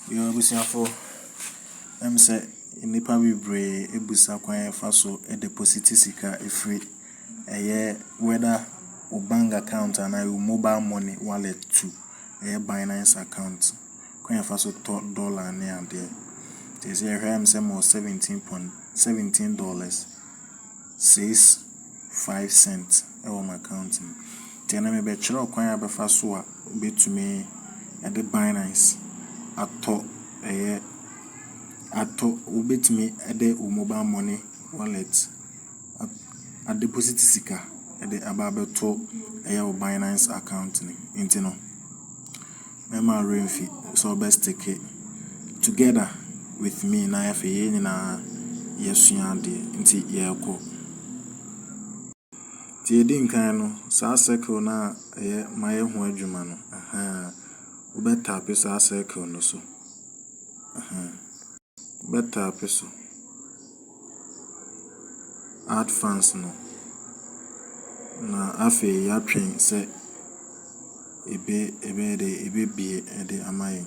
Yo busiafo say nipa bebre ebusa kwan fa so deposit sika free whether o bank account and your mobile money wallet to Binance account kwan fa so $1 ne ade they say say more $17.65 my account tena me be chiro kwan abefa so a betumi the Binance ato ubetimi ede mobile money wallet at deposit sika ede ababeto o Binance account ni intino mema renfi so best take together with me na afi na yesua de nti yeko ti edin kan no sa circle na maye ho adwuma no ubeta pesa circle no so beta peso add funds no na afi ya twen se ebe bie de amaye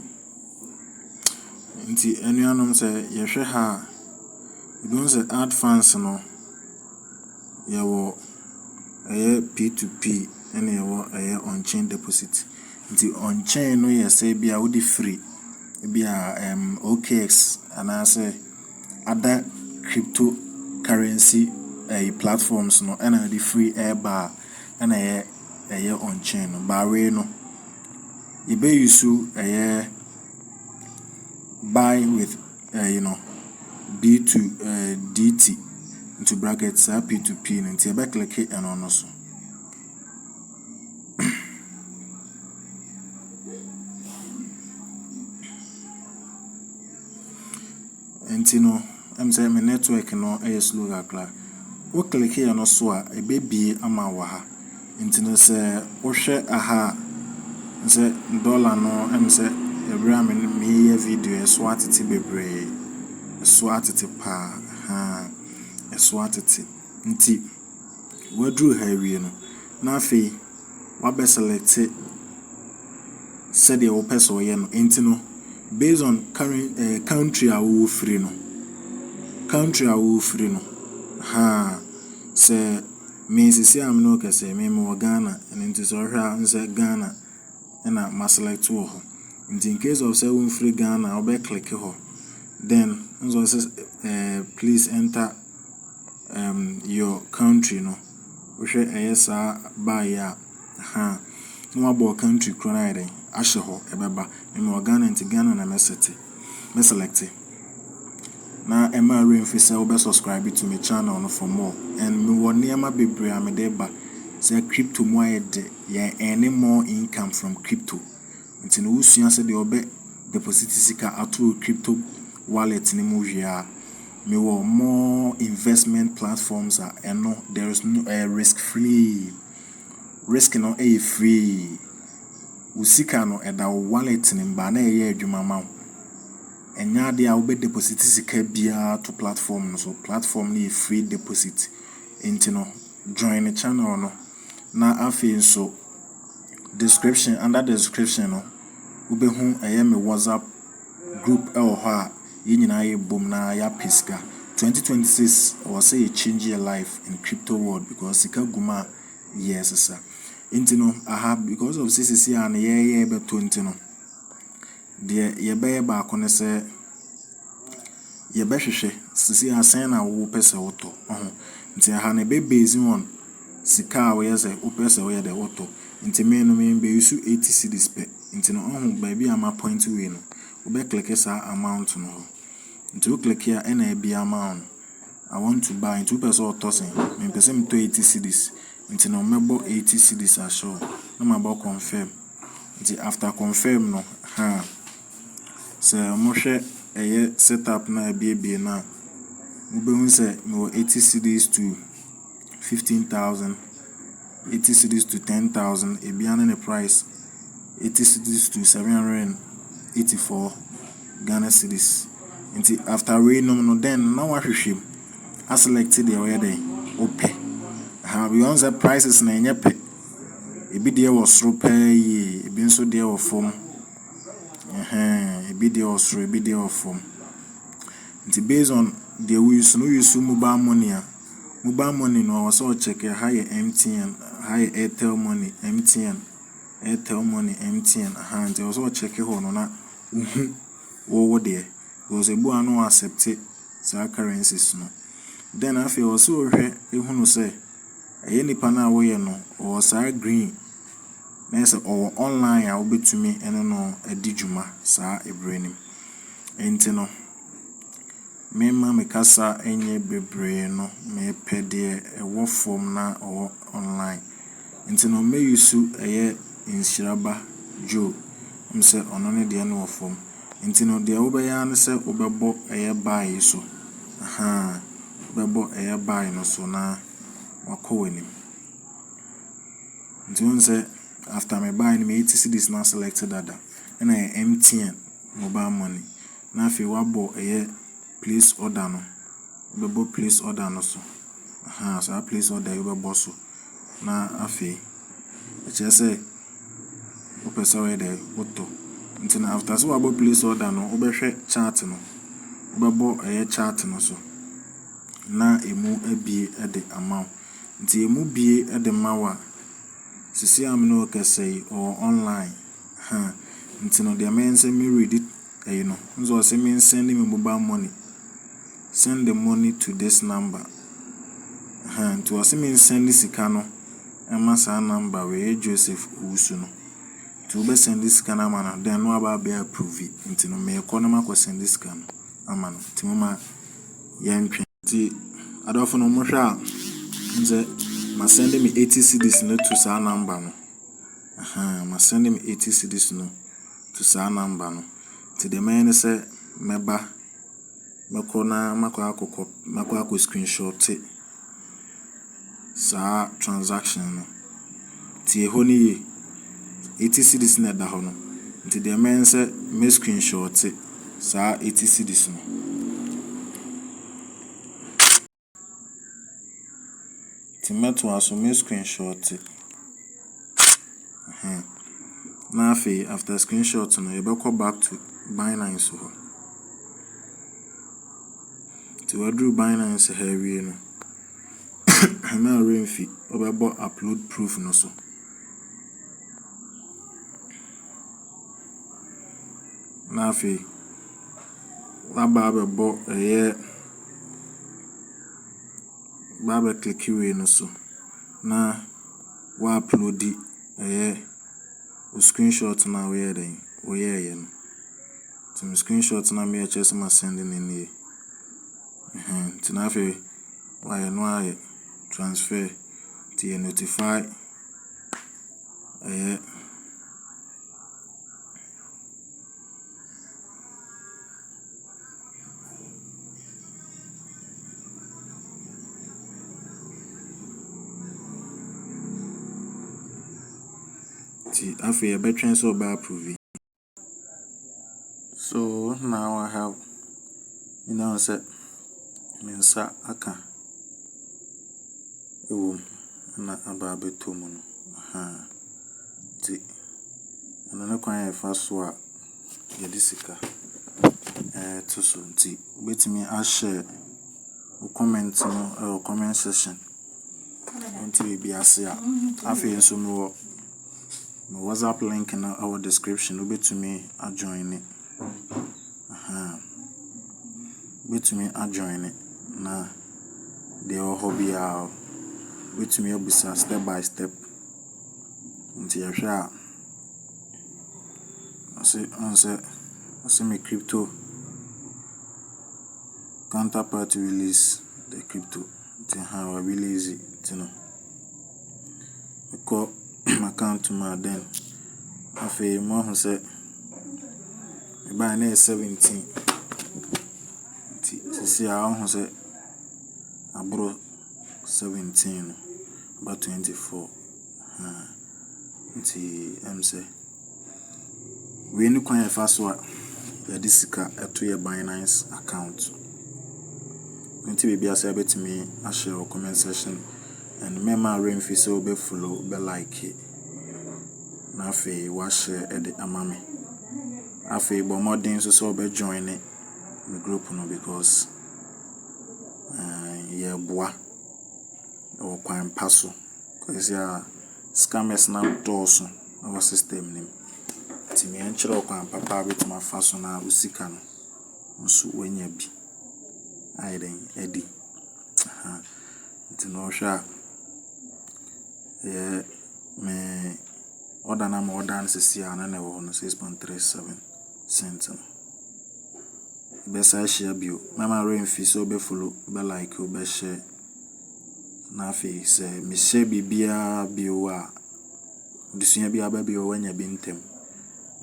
nti enuanom se yehwe ha ebon se add funds no yewo P2P ene yewo on chain deposit nti on chain no yese bia wo di free bia OKX and I say other cryptocurrency platforms no and the free air bar and on chain no barwe no you be use buy with B2 DT into brackets P2P and you be click it and on also Entino, I'm saying my network no slow akla. O click here no so a baby ama wa ha. Entino say o hwe aha say dollar no am say every me video so atete bebre. So atete pa so atete. Nti wadru ha wie no. Na afi wa be select said your person ye no entino based on current country awu free no say means see am no kase me mo Ghana and into so hwa say Ghana na ma select wo ho in case of say we free Ghana obe click ho then so say please enter your country no we hwe esa buy ya no about country krona ide ahye ho ebeba me Ghana nti Ghana na me select na ema renfi say obe subscribe to my channel no for more and me won niam bebre amede ba say crypto mo ayede any more income from crypto nti no usua say de obe deposit sika ato crypto wallet ni mo hwia me wo more investment platforms are no there is no risk no free usika no eda wallet ni mba na adwuma ma enya de a obe deposit sika bia to platform no so platform ni free deposit intino join the channel no na afi so description under the description no ube hu me WhatsApp group ho a yinyina ye bom na ya pesca 2026 was say change your life in crypto world because sika guma yes sir intino because of CCC and ye be 20 no de ye be ba ko ne se ye be hwehwe CCC asen na wo pese woto nti ne be base on sika wo ye se wo pese wo ye de woto nti me no me be use 80 cedis pe nti no ba bi ama point we no wo be click sa amount no nti wo click here na be amount I want to buy into person or tossing me person to 80 cedis nti no mebo 80 cedis asho na ma ba confirm nti after confirm no so mo hwe setup na bie na we be say me 80 cedis to 15,000 80 cedis to 10,000 e bia na the price 80 cedis to 784 Ghana cedis nti after we no then na wa hwehwem I selected the way they open we on the prices na enyepe ebi de was ro pay ebi nso de wo form ebi dey osoro ebi dey ofom. Nti based on the we use mobile money no also check high MTN, high Airtel money, MTN, nti also check ho no na wo there. Because ebu no accept sa currencies no. Then I feel also ehunu say nipa na wo ye no or sa green na say or online a obetumi eno no adijuma sa ebrenim. Enti no mema mekasa enye bebre no me pede ewo form na or online. Enti no me use inshiraba jo mse ono ne de no form. Enti no de obeya ne se obebo buy so. Obebo buy no so na wako wenim. Nti unse after me buy me 80 cedis now selected data and I MTN mobile money. Na fi wabo place order no. Obebo place order no so. So I place order obebo so. Na afi say opesa we there auto. Nti na after so wabo place order no obehwe chart no. Obebo chart no so. Na emu ebie the amount. Nti emu bie the mawa sisi am no say or online. Nti no the men say me read it no. Nzo say me send me mobile money. Send the money to this number. To say me send this sika Emma sa number we Joseph Usu no. To be send this sika na man then no about be approve it. Nti no me ko na ma send this sika no. Amano. Ti mama yentwe. Nti adofo no mo hwa nze ma send me 80 cedis no to sa number no. Ma send me 80 cedis no to sa number no. Ti the man say meba makona makwa screenshot sa transaction no. Ti ho ni 80 cedis na da ho no. Nti the man say me screenshot sa 80 cedis no. Timeto aso me screenshot. Na afi after screenshot no you be go back to Binance ho. Ti wadru Binance heavy no. Na renfi obebo upload proof no so. Na afi waba bebo baba click we no so. Na wa upload o screenshot na we den o ye no. Ti screenshot na me chese ma send ni. Ti na afi why no transfer ti notify ti afi betwen so ba approve. So now I have say mensa aka na aba beto mu no. Ti ana na kwan fa so a ye disika to so nti betimi a share o comment no comment section nti bi ase a afi so no WhatsApp link in our description betimi a join it. Betimi a join it na the hobby a betimi obusa step by step nti ya hwa ase me crypto counterpart release the crypto nti how release it you know ko account to my then afi mo hu say buy na 17 nti sisi a hu say abro 17 about 24 nti say we ni kwan fa so a ya disika eto ye Binance account nti be bia say betimi a share or comment section and mema renfi so be follow be like it na fe wa share e de amame Afei bo modern so be join me group no because yeah boa or kwan paso cause ya scammers na doso our system nim ti me enchire kwan papa bit ma faso na usika no nso wanya bi aiden edi nti no hwa me order na mo order nsisi ana na wo no 6.37 cents no besa share bio mama rain fi so be follow be like o be share na fi se me share bibia bio a disunya bia ba bio wanya bi ntem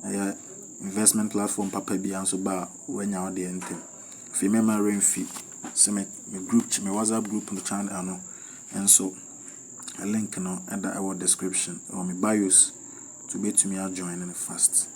aya investment platform papa bia nso ba wanya ode ntem fi mama rain fi se me group me WhatsApp group no channel ano enso a link no at the description or my bios to be to me join in fast.